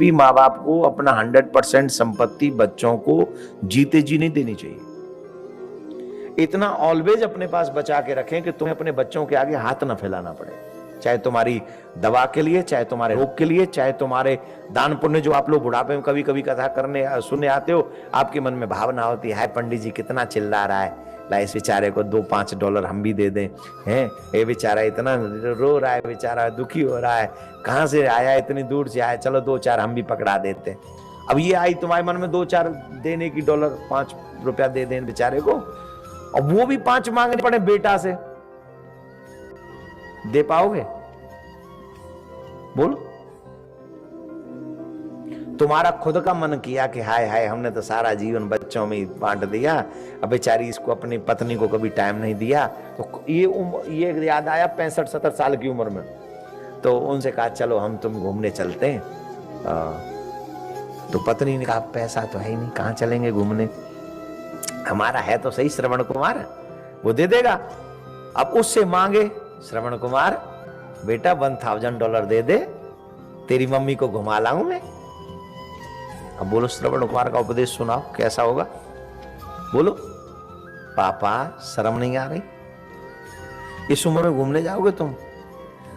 भी माँ बाप को अपना 100% संपत्ति बच्चों को जीते जी नहीं देनी चाहिए। इतना ऑलवेज अपने पास बचा के रखें कि तुम्हें अपने बच्चों के आगे हाथ ना फैलाना पड़े, चाहे तुम्हारी दवा के लिए, चाहे तुम्हारे रोग के लिए, चाहे तुम्हारे दान पुण्य। जो आप लोग बुढ़ापे में कभी कभी कथा करने सुनने आते हो, आपके मन में भावना होती है, पंडित जी कितना चिल्ला रहा है, ला इस बेचारे को $2-5 हम भी दे दें, हैं ये बेचारा इतना रो रहा है, बेचारा दुखी हो रहा है, कहाँ से आया, इतनी दूर से आया, चलो 2-4 हम भी पकड़ा देते। अब ये आई तुम्हारे मन में 2-4 देने की, $5 दे दें बेचारे को, और वो भी 5 मांगने पड़े बेटा से, दे पाओगे? बोलो। तुम्हारा खुद का मन किया कि हाय हाय हमने तो सारा जीवन बच्चों में बांट दिया, अब बेचारी इसको अपनी पत्नी को कभी टाइम नहीं दिया, तो ये याद आया 65-70 साल की उम्र में, तो उनसे कहा चलो हम तुम घूमने चलते हैं। तो पत्नी ने कहा पैसा तो है ही नहीं, कहाँ चलेंगे घूमने, हमारा है तो सही श्रवण कुमार, वो दे देगा। अब उससे मांगे, श्रवण कुमार बेटा $1000 दे दे, तेरी मम्मी को घुमा लाऊं मैं। अब बोलो श्रवण कुमार का उपदेश सुनाओ कैसा होगा, बोलो। पापा शर्म नहीं आ रही, इस उम्र में घूमने जाओगे तुम?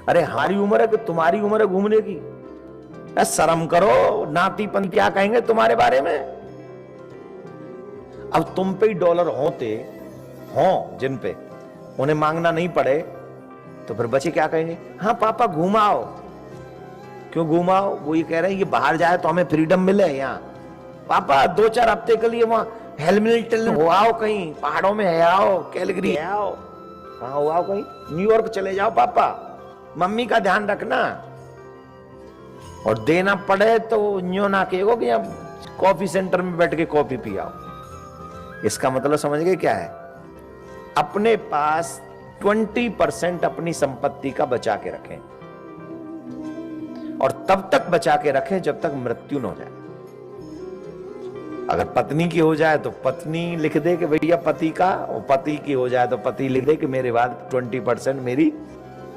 अरे हमारी उम्र है कि तुम्हारी उम्र है घूमने की? शर्म करो, नातीपन क्या कहेंगे तुम्हारे बारे में। अब तुम पे ही डॉलर होते हो जिन पे उन्हें मांगना नहीं पड़े, तो फिर बच्चे क्या कहेंगे, हाँ पापा घुमाओ। क्यों घुमाओ? वो ये कह रहे हैं ये बाहर जाए तो हमें फ्रीडम मिले, यहाँ पापा 2-4 हफ्ते के लिए वहां हेलमिल्टन हो आओ, कहीं पहाड़ों में है आओ, कैलगरी है आओ, कहाँ हो आओ, कहीं न्यूयॉर्क चले जाओ पापा, मम्मी का ध्यान रखना। और देना पड़े तो न्यो ना कहो कि यहाँ कॉफी सेंटर में बैठ के कॉफी पी आओ। इसका मतलब समझ गए क्या है? अपने पास 20% अपनी संपत्ति का बचा के रखें, और तब तक बचा के रखें जब तक मृत्यु न हो जाए। अगर पत्नी की हो जाए तो पत्नी लिख दे कि भैया पति का, और पति की हो जाए तो पति लिख दे कि मेरे बाद 20% मेरी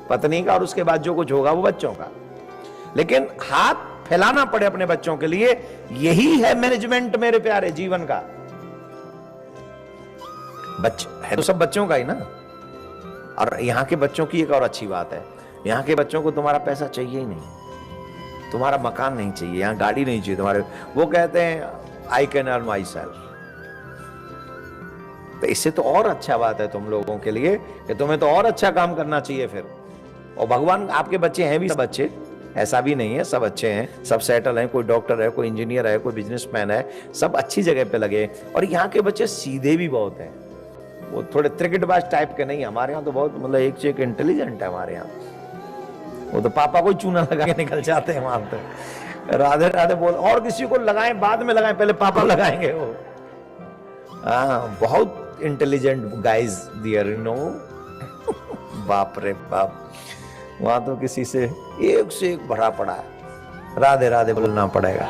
पत्नी का, और उसके बाद जो कुछ होगा वो बच्चों का। लेकिन हाथ फैलाना पड़े अपने बच्चों के लिए, यही है मैनेजमेंट मेरे प्यारे जीवन का। बच्चे है तो सब बच्चों का ही ना। और यहाँ के बच्चों की एक और अच्छी बात है, यहाँ के बच्चों को तुम्हारा पैसा चाहिए ही नहीं, तुम्हारा मकान नहीं चाहिए, यहाँ गाड़ी नहीं चाहिए तुम्हारे। वो कहते हैं I can earn my self. तो इससे तो और अच्छा बात है तुम लोगों के लिए कि तुम्हें तो और अच्छा काम करना चाहिए फिर। और भगवान, आपके बच्चे हैं भी सब अच्छे, ऐसा भी नहीं है, सब अच्छे हैं, सब सेटल हैं, कोई डॉक्टर है, कोई इंजीनियर है, कोई बिजनेसमैन है, सब अच्छी जगह पे लगे। और यहाँ के बच्चे सीधे भी बहुत हैं, वो थोड़े त्रिकटबाज टाइप के नहीं। हमारे यहाँ तो बहुत मतलब एक से एक इंटेलिजेंट है हमारे यहाँ। वो तो पापा को चूना लगा के निकल जाते हैं वहां पे, राधे राधे बोल, और किसी को लगाएं बाद में लगाएं, पहले पापा लगाएंगे वो। हाँ, बहुत intelligent guys there, you know. बाप रे बाप, वहां तो किसी से एक भरा पड़ा है, राधे राधे बोलना पड़ेगा।